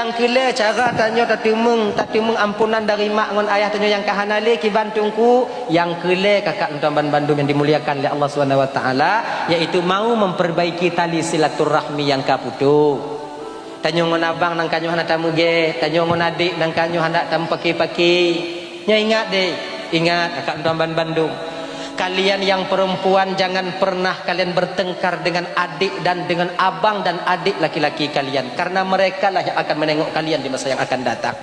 Yang kele cara tanya tak temung ampunan dari mak ngon ayah tanya yang kahanale ki bantungku. Yang kele kakak tuan Bandung yang dimuliakan oleh Allah Subhanahu wa taala, yaitu mau memperbaiki tali silaturahmi yang kaputu. Tanya ngon abang nang kanyo hana tamu ge, tanya ngon adik nang kanyo hana tamu paki-paki. Nya ingat deh, ingat kakak tuan Bandung. Kalian yang perempuan jangan pernah kalian bertengkar dengan adik dan dengan abang dan adik laki-laki kalian, karena mereka lah yang akan menengok kalian di masa yang akan datang.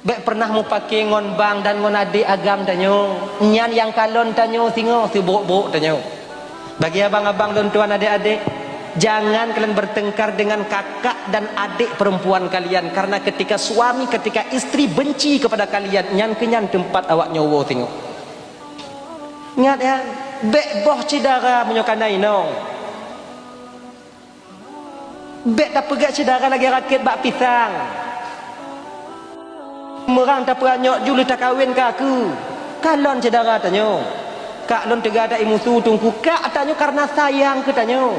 Baik pernah mu pakai ngon bang dan ngon adik agam tanyo, nyan yang kalon tanyo singo si buruk-buruk tanyo. Bagi abang-abang dan tuan adik-adik, jangan kalian bertengkar dengan kakak dan adik perempuan kalian, karena ketika suami ketika istri benci kepada kalian, nyan kenyan tempat awak nyowo tengok. Ingat ya, bek boh cidara menyokan inong. Bek tak pegak cidara lagi rakit bak pisang. Merang tak peranyok julu tak kawin ke aku. Kalon cidara tanyo. Kak lon tega ada imusu tungku kak tanyo karena sayang ke tanyo.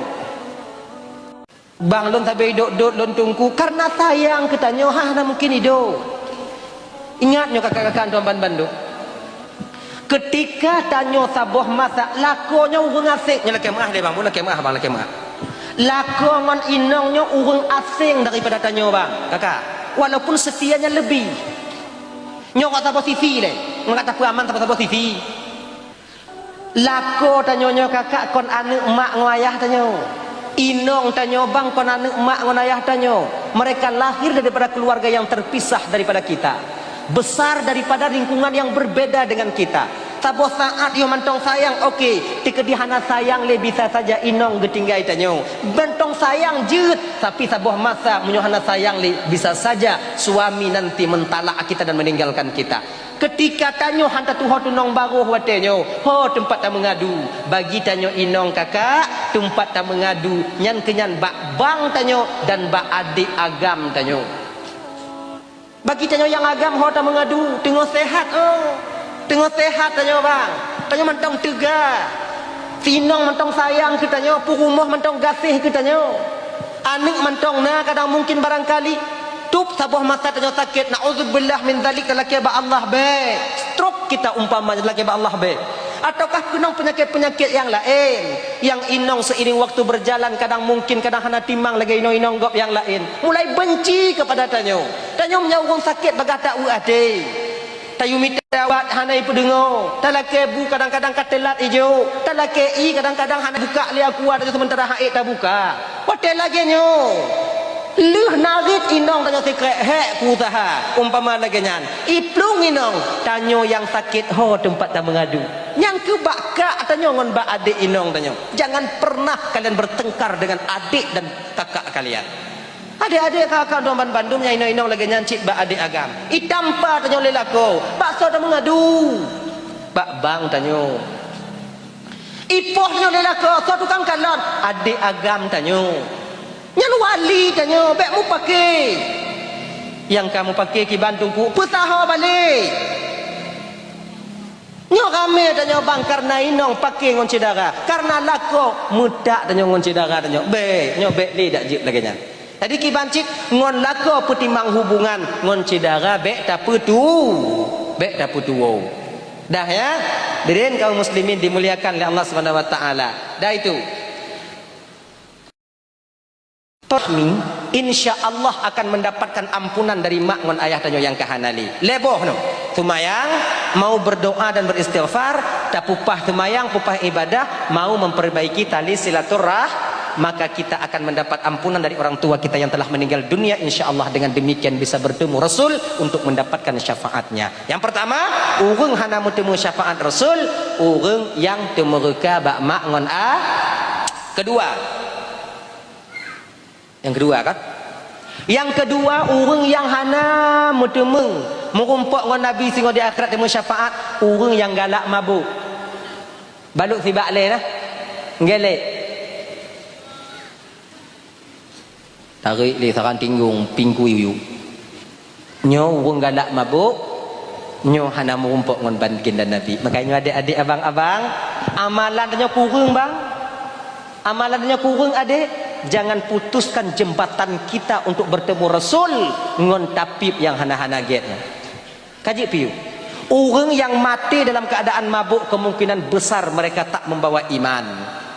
Bang lon sabai dok lon tungku karena sayang ke tanyo. Nah mungkin hidup. Ingatnya kakak-kakak tuan Bandung. Ketika tanyo sabuh masa lakonya urang asing nya laki maah deh bang, laki maah bang, laki maah. Lako ngon inongnya urang asing daripada tanyo bang, kakak. Walaupun setianya lebih. Nyo kata posisi deh, nggak tahu aman tapi posisi. Lako tanyo kakak kon anu emak ngoayah tanyo. Inong tanyo bang kon anu emak ngoayah tanyo. Mereka lahir daripada keluarga yang terpisah daripada kita. Besar daripada lingkungan yang berbeda dengan kita. Sabuh saat yo mantong sayang, okey, tikadihana sayang le bisa saja inong getinggai tanyo. Bentong sayang jeut, tapi sabuh masa menyohana sayang le bisa saja suami nanti mentalak kita dan meninggalkan kita. Ketika tanyo hanta tuho tunong baru watenyo, ho tempat tak mengadu. Bagi tanyo inong kakak, tempat tak mengadu. Nyan kenyan bak bang tanyo dan bak adik agam tanyo. Bagi tanyo yang agam ho tak mengadu, tengok sehat tengok sehat tanyo bang. Tanyo mentong tega. Sinong mentong sayang ke tanyo, purumuh mentong gasih ke tanyo. Anik mentong na kadang mungkin barangkali tup sabuh masa tanyo sakit, naudzubillah min zalik laki ba Allah be. Stroke kita umpamanya laki ba Allah be. Ataukah kenang penyakit-penyakit yang lain yang inong seiring waktu berjalan kadang mungkin kadang hana timbang lagi inong gop yang lain mulai benci kepada tanyo menyawung sakit bagata uade tayu mitawat hana ipedengo talake bu kadang-kadang katelat ijo talake i kadang-kadang hana buka li aku ada sementara haid tak buka hotel lagi nyo leh narit inong tanyo sekret hek ku usaha umpama lagi nyan iplung inong tanyo yang sakit ho tempat tak mengadu yang ke bakak tanyo ngon bak adik inong tanyo. Jangan pernah kalian bertengkar dengan adik dan kakak kalian. Adik-adik kakak tuan Bandung yang inong lagi nyancit bak adik agam. Itampa tanyo lelako. Bakso dah mengadu. Bak bang tanyo. Ipoh tanyo lelako. So tukang kalon. Adik agam tanyo. Nyan wali tanyo. Bek mu pakai. Yang kamu pakai ki Bandungku. Pesaha balik. Nyo rame tanyo bang karena inong pakai ngon cidara. Karena lako muda tanyo ngon cidara tanyo. Be, nyo be li dak jip lagi nyan. Tadi ki bancik ngon lako petimbang hubungan ngon cidara be tak putu. Be tak putu. Dah ya. Hadirin kaum muslimin dimuliakan oleh Allah Subhanahu wa taala. Dah itu. Tohmi insya Allah akan mendapatkan ampunan dari mak ngon ayah tanyo yang kahanali. Leboh no. Tumayang mau berdoa dan beristighfar, tak pupah tumayang, pupah ibadah, mau memperbaiki tali silaturah, maka kita akan mendapat ampunan dari orang tua kita yang telah meninggal dunia. Insya Allah dengan demikian bisa bertemu Rasul untuk mendapatkan syafaatnya. Yang pertama, urung hana mutemu syafaat Rasul, urung yang temuruka bak mak ngon a. Yang kedua urung yang hana mutemeng merumpok ngon Nabi singo di akhirat temu syafaat, urung yang galak mabuk. Baluk si bakle nah. Ngelek. Tarik li saran tinggung pingku yuyu. Nyo urung galak mabuk, nyo hana merumpok ngon baginda Nabi. Makanya adik-adik abang-abang, amalan nyo kurang bang. Amalan nyo kurang adik. jangan putuskan jembatan kita untuk bertemu Rasul ngon tapib yang hana-hana getnya. Kaji piu. Orang yang mati dalam keadaan mabuk kemungkinan besar mereka tak membawa iman.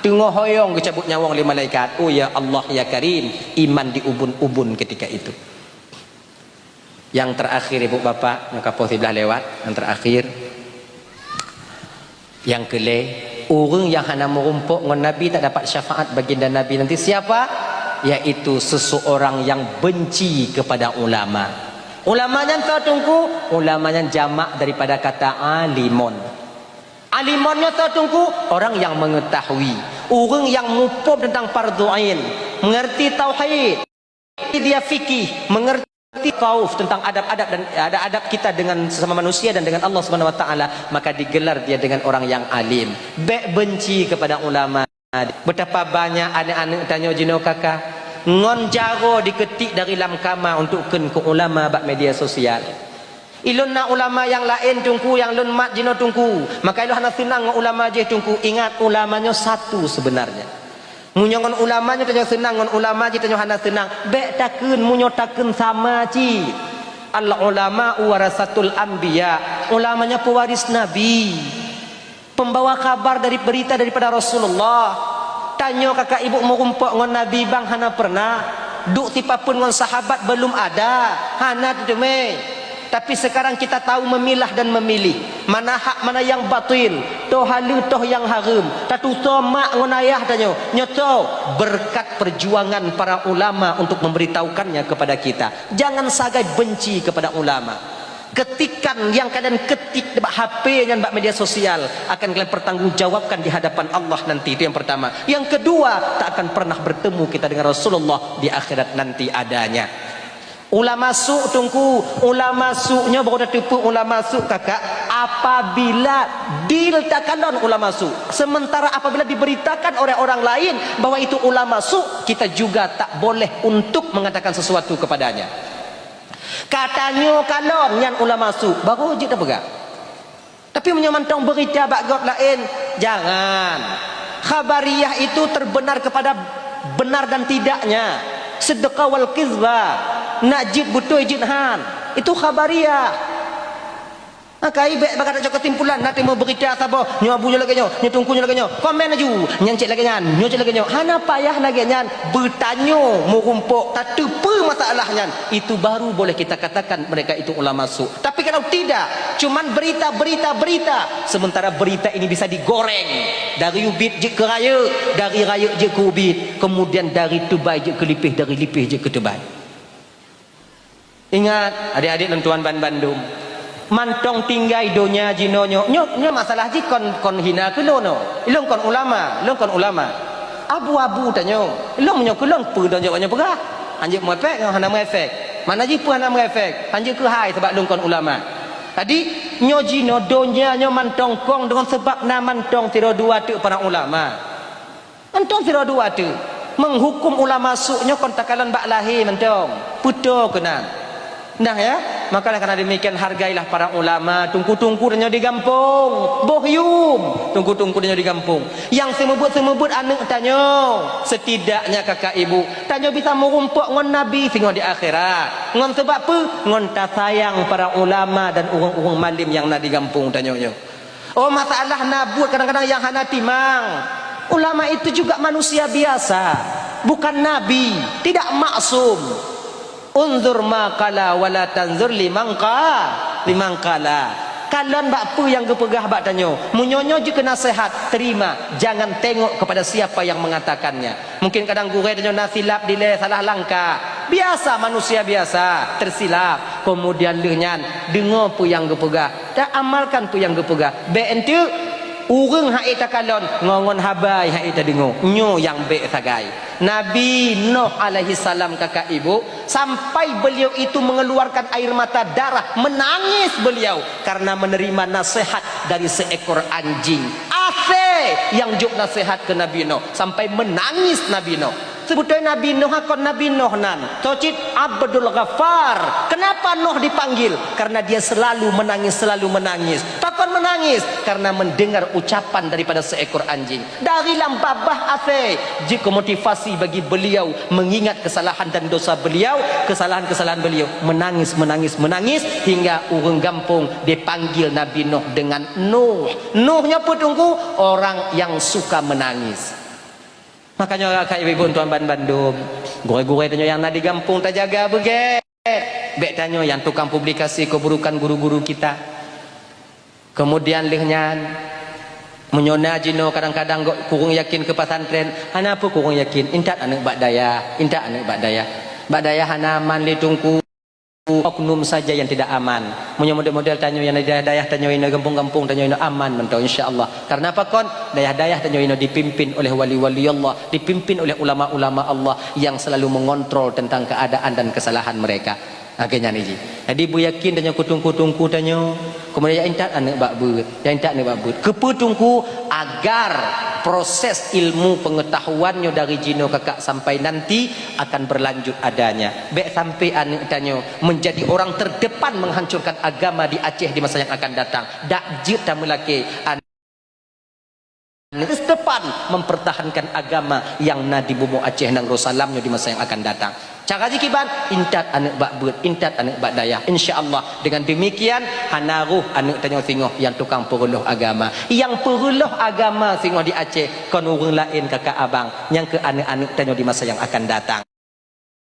Tengok hoyong kecabut nyawang oleh malaikat. Oh ya Allah ya Karim, iman di ubun-ubun ketika itu. Yang terakhir ibu bapak, yang kapal sebelah lewat, yang terakhir, yang kele, orang yang hanya merumpuk dengan Nabi tak dapat syafaat baginda Nabi nanti siapa? Yaitu seseorang yang benci kepada ulama. Ulamanya tertunggu, ulamanya jamak daripada kata alimun. Alimonnya tertunggu, orang yang mengetahui, orang yang mupub tentang fardu ain, mengerti tauhid, dia fikih, mengerti tauf tentang adab-adab dan adab kita dengan sesama manusia dan dengan Allah Subhanahu wa taala, maka digelar dia dengan orang yang alim. Benci kepada ulama. Betapa banyak anak-anak tanya jino kakak ngon jaro diketik dari lam kama untuk ken ke ulama bak media sosial. Ilun nak ulama yang lain tungku, yang lun mat jino tungku. Maka ilun hana senang ulama je tungku. Ingat ulamanya satu sebenarnya. Munyongon ulamanya tanya senang, ngon ulama je tanya hana senang. Bek takun munyo takun sama ci. Al ulama warasatul anbiya. Ulamanya pewaris nabi. Pembawa kabar dari berita daripada Rasulullah. Tanya kakak ibu merumpuk ngon nabi bang hana pernah. Duk tipapun ngon sahabat belum ada. Hana tu me. Tapi sekarang kita tahu memilah dan memilih mana hak mana yang batil, toh halu toh yang haram. Tatu mak ngon ayah tanya nyoto berkat perjuangan para ulama untuk memberitahukannya kepada kita. Jangan sagai benci kepada ulama. Ketikan yang kalian ketik di HP dan media sosial akan kalian pertanggungjawabkan di hadapan Allah nanti. Itu yang pertama. Yang kedua, tak akan pernah bertemu kita dengan Rasulullah di akhirat nanti adanya. Ulama su tunggu, ulama su'nya baru dah tipu ulama su kakak apabila diltakalon ulama su. Sementara apabila diberitakan oleh orang lain bahwa itu ulama su, kita juga tak boleh untuk mengatakan sesuatu kepadanya. Katanya kalon yang ulama su, baru je dah pegang. Tapi menyamantang berita bagot lain, jangan. Khabariyah itu terbenar kepada benar dan tidaknya. Sedekah wal kizbah. Nak jid betul jid han. Itu khabariyah. Maka ibek bakal nak kesimpulan nanti mau berita apa nyo abunya lagi nyo tungkunya lagi nyo komen aju nyancik lagi nyan nyo cek lagi nyo hana payah lagi nyan bertanya mau rumpuk tak tepa masalahnya itu baru boleh kita katakan mereka itu ulama su. Tapi kalau tidak cuman berita sementara berita ini bisa digoreng dari ubit je ke raya, dari raya je ke ubit, kemudian dari Tubai je ke Lipih, dari Lipih je ke Tubai. Ingat adik-adik dan tuan Bandung, mantong tinggai donya jinonyo nyo masalah ji kon hina ke lono ilong kon ulama abu-abu tanyo ilong nyo kelon pu donyo banyak perah anjek mo efek hana mo efek mana ji pu hana mo efek anjek ke hai sebab long kon ulama tadi nyo jino donya nyo mantong kong dengan sebab na mantong tiro dua tu para ulama mantong tiro dua tu menghukum ulama su nyo kon takalan bak lahir mantong puto kenang. Nah ya, maka karena demikian hargailah para ulama. Tungku-tungku dan di kampung, bohyum. Tungku-tungku dan di kampung. Yang semebut anak tanya, setidaknya kakak ibu tanya bisa merumpuk ngon Nabi sehingga di akhirat. Ngon sebab apa? Ngon tak sayang para ulama dan orang-orang malim yang nak di kampung tanya. Oh masalah nabut kadang-kadang yang hana timang. Ulama itu juga manusia biasa, bukan nabi, tidak maksum. Unzur maqala wala tanzur limangka kalian bak pu yang gepegah bak tanyo munyonyo je kena sehat terima, jangan tengok kepada siapa yang mengatakannya. Mungkin kadang gurau tanyo nasilap dile salah langkah, biasa manusia biasa tersilap, kemudian lehnyan dengar pu yang gepegah dak amalkan pu yang gepegah be ente urang hak ita kalon ngongon habai hak ita dengar nyo yang be sagai. Nabi Nuh alaihi salam kakak ibu sampai beliau itu mengeluarkan air mata darah, menangis beliau karena menerima nasihat dari seekor anjing. Yang juk nasihat ke Nabi Nuh sampai menangis Nabi Nuh. Sebetulnya Nabi Nuh akon Nabi Nuh nan tocit Abdul Ghaffar. Kenapa Nuh dipanggil? Karena dia selalu menangis kon menangis? Karena mendengar ucapan daripada seekor anjing. Dari lambabah ase, jika motivasi bagi beliau mengingat kesalahan dan dosa beliau, kesalahan-kesalahan beliau, menangis hingga urang kampung dipanggil Nabi Nuh dengan Nuh. Nuhnya pun tunggu orang yang suka menangis. Makanya kak ibu tuan Bandung, gure-gure tanya yang nadi kampung tak jaga beget. Bek tanya yang tukang publikasi keburukan guru-guru kita. Kemudian lihnya menyona jino kadang-kadang kurang yakin ke pesantren. Hana apa kurang yakin? Intat anak bak daya, Bak daya hana man li tungku oknum saja yang tidak aman. Punya model-model tanya yang dayah tanya ino kampung-kampung tanya ino aman mentau insyaallah. Karena apa kon? Dayah tanya ino dipimpin oleh wali-wali Allah, dipimpin oleh ulama-ulama Allah yang selalu mengontrol tentang keadaan dan kesalahan mereka. Akhirnya ni. Jadi bu yakin tanya kutung-kutungku tanya. Kemudian intat anak bak beut. Intat anak bak beut. Keputungku agar proses ilmu pengetahuannya dari jino kakak sampai nanti akan berlanjut adanya. Bek sampai anak tanya menjadi orang terdepan menghancurkan agama di Aceh di masa yang akan datang. Dak jit tamu laki itu depan mempertahankan agama yang Nadi Bomo Aceh nang Rosalamnya di masa yang akan datang. Cara jikiban intat anak bak beut, intat anak bak dayah. Insyaallah dengan demikian hanaruh anak tanya singoh yang tukang peruluh agama. Yang peruluh agama singoh di Aceh kon urang lain kakak abang yang ke anak-anak tanya di masa yang akan datang.